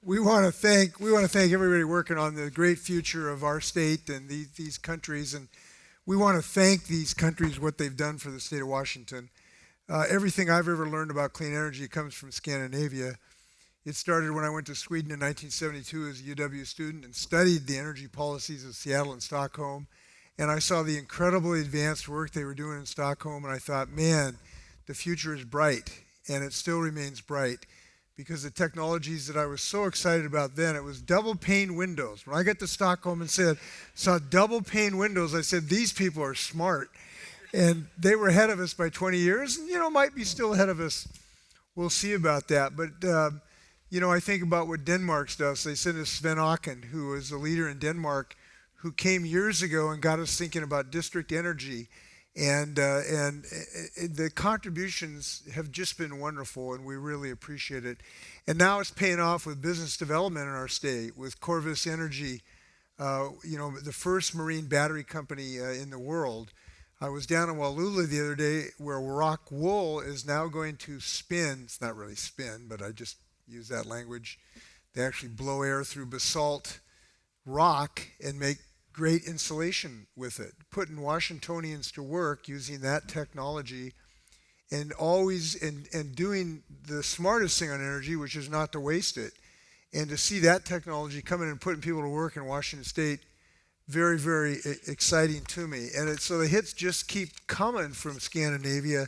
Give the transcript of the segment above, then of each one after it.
we want to thank everybody working on the great future of our state and these countries, and we want to thank these countries what they've done for the state of Washington. Everything I've ever learned about clean energy comes from Scandinavia. It started when I went to Sweden in 1972 as a UW student and studied the energy policies of Seattle and Stockholm. And I saw the incredibly advanced work they were doing in Stockholm, and I thought, man, the future is bright, and it still remains bright, because the technologies that I was so excited about then, it was double pane windows. When I got to Stockholm and saw double pane windows, I said, these people are smart. And they were ahead of us by 20 years, and, might be still ahead of us. We'll see about that. But, I think about what Denmark does. They sent us Sven Auken, who is a leader in Denmark, who came years ago and got us thinking about district energy. And the contributions have just been wonderful, and we really appreciate it. And now it's paying off with business development in our state, with Corvus Energy, the first marine battery company in the world. I was down in Wallula the other day where rock wool is now going to spin. It's not really spin, but I just use that language. They actually blow air through basalt rock and make great insulation with it, putting Washingtonians to work using that technology and doing the smartest thing on energy, which is not to waste it. And to see that technology coming and putting people to work in Washington State, very, very exciting to me. And so the hits just keep coming from Scandinavia,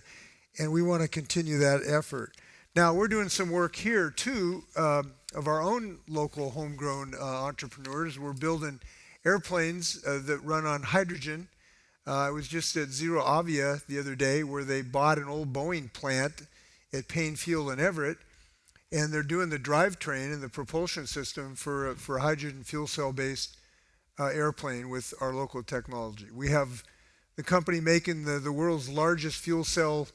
and we want to continue that effort. Now, we're doing some work here, too, of our own local homegrown entrepreneurs. We're building airplanes that run on hydrogen. I was just at Zero Avia the other day, where they bought an old Boeing plant at Payne Field in Everett, and they're doing the drivetrain and the propulsion system for a hydrogen fuel cell-based airplane with our local technology. We have the company making the world's largest fuel cell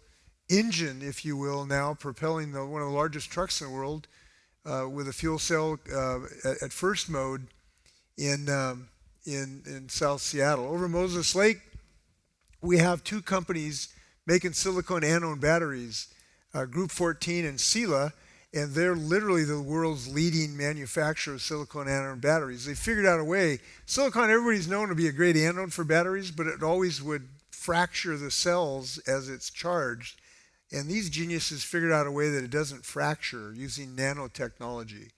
engine, if you will, now propelling one of the largest trucks in the world with a fuel cell at first mode in South Seattle. Over Moses Lake, we have two companies making silicon anode batteries, Group 14 and Sila, and they're literally the world's leading manufacturer of silicon anode batteries. They figured out a way. Silicon, everybody's known to be a great anode for batteries, but it always would fracture the cells as it's charged. And these geniuses figured out a way that it doesn't fracture using nanotechnology.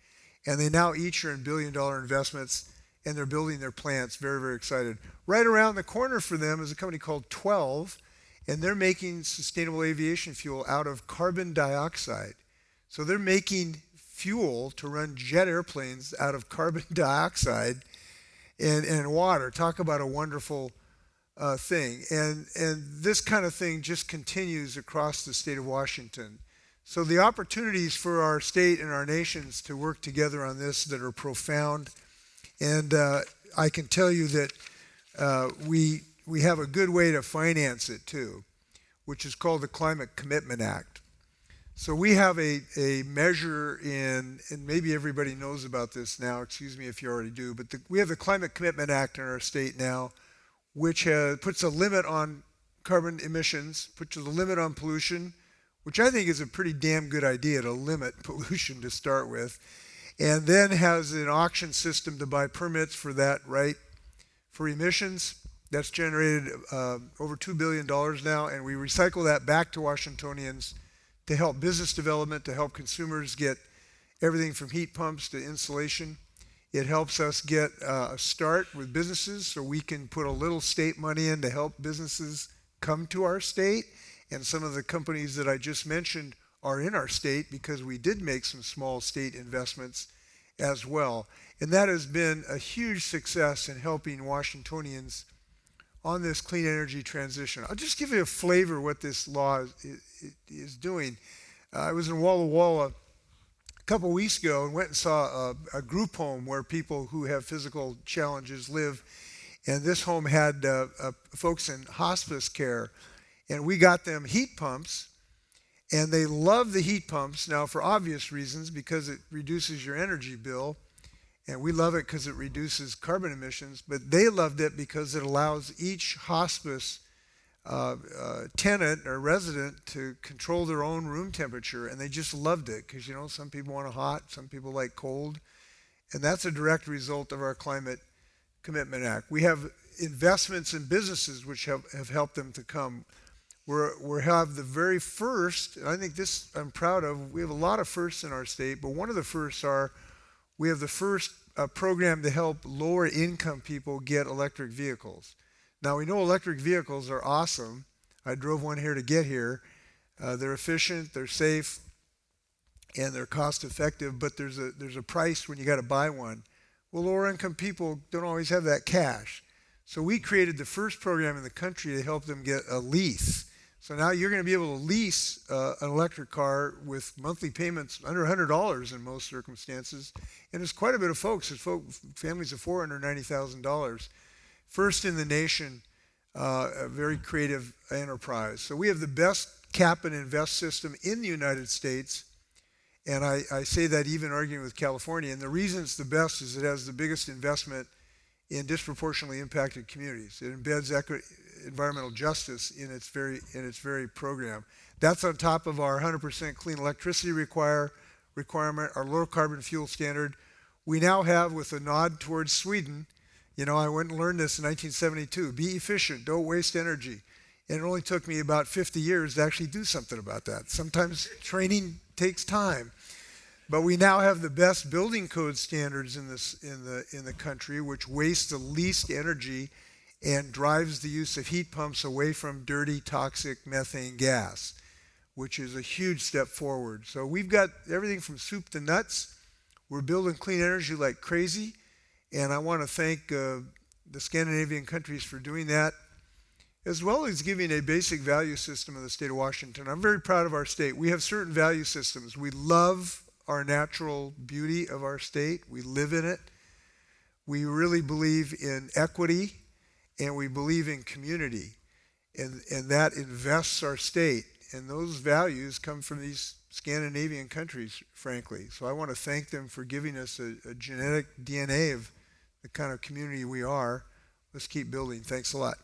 And they now each are in billion-dollar investments, and they're building their plants. Very, very excited. Right around the corner for them is a company called 12, and they're making sustainable aviation fuel out of carbon dioxide. So they're making fuel to run jet airplanes out of carbon dioxide and water. Talk about a wonderful thing. And this kind of thing just continues across the state of Washington. So the opportunities for our state and our nations to work together on this that are profound. And I can tell you that we have a good way to finance it too, which is called the Climate Commitment Act. So we have a measure and maybe everybody knows about this now, excuse me if you already do, but we have the Climate Commitment Act in our state now, which puts a limit on carbon emissions, puts a limit on pollution, which I think is a pretty damn good idea to limit pollution to start with, and then has an auction system to buy permits for that, right, for emissions. That's generated over $2 billion now, and we recycle that back to Washingtonians to help business development, to help consumers get everything from heat pumps to insulation. It helps us get a start with businesses so we can put a little state money in to help businesses come to our state. And some of the companies that I just mentioned are in our state because we did make some small state investments as well. And that has been a huge success in helping Washingtonians on this clean energy transition. I'll just give you a flavor of what this law is doing. I was in Walla Walla a couple weeks ago and went and saw a group home where people who have physical challenges live. And this home had folks in hospice care. And we got them heat pumps. And they love the heat pumps now for obvious reasons because it reduces your energy bill. And we love it because it reduces carbon emissions, but they loved it because it allows each hospice tenant or resident to control their own room temperature, and they just loved it because, some people want it hot, some people like cold, and that's a direct result of our Climate Commitment Act. We have investments in businesses which have helped them to come. We have the very first, and I think this I'm proud of, we have a lot of firsts in our state, but one of the firsts we have the first program to help lower income people get electric vehicles. Now we know electric vehicles are awesome. I drove one here to get here. They're efficient, they're safe, and they're cost effective, but there's a price when you got to buy one. Well, lower income people don't always have that cash. So we created the first program in the country to help them get a lease. So now you're going to be able to lease an electric car with monthly payments under $100 in most circumstances. And it's quite a bit of folks. It's families of $490,000. First in the nation, a very creative enterprise. So we have the best cap and invest system in the United States. And I say that even arguing with California. And the reason it's the best is it has the biggest investment in disproportionately impacted communities. It embeds environmental justice in its very program. That's on top of our 100% clean electricity requirement, our low carbon fuel standard. We now have, with a nod towards Sweden, I went and learned this in 1972, be efficient, don't waste energy. And it only took me about 50 years to actually do something about that. Sometimes training takes time. But we now have the best building code standards in the country, which waste the least energy and drives the use of heat pumps away from dirty, toxic methane gas, which is a huge step forward. So we've got everything from soup to nuts. We're building clean energy like crazy, and I want to thank the Scandinavian countries for doing that, as well as giving a basic value system in the state of Washington. I'm very proud of our state. We have certain value systems. We love our natural beauty of our state. We live in it. We really believe in equity, and we believe in community, and that invests our state. And those values come from these Scandinavian countries, frankly. So I want to thank them for giving us a genetic DNA of the kind of community we are. Let's keep building. Thanks a lot.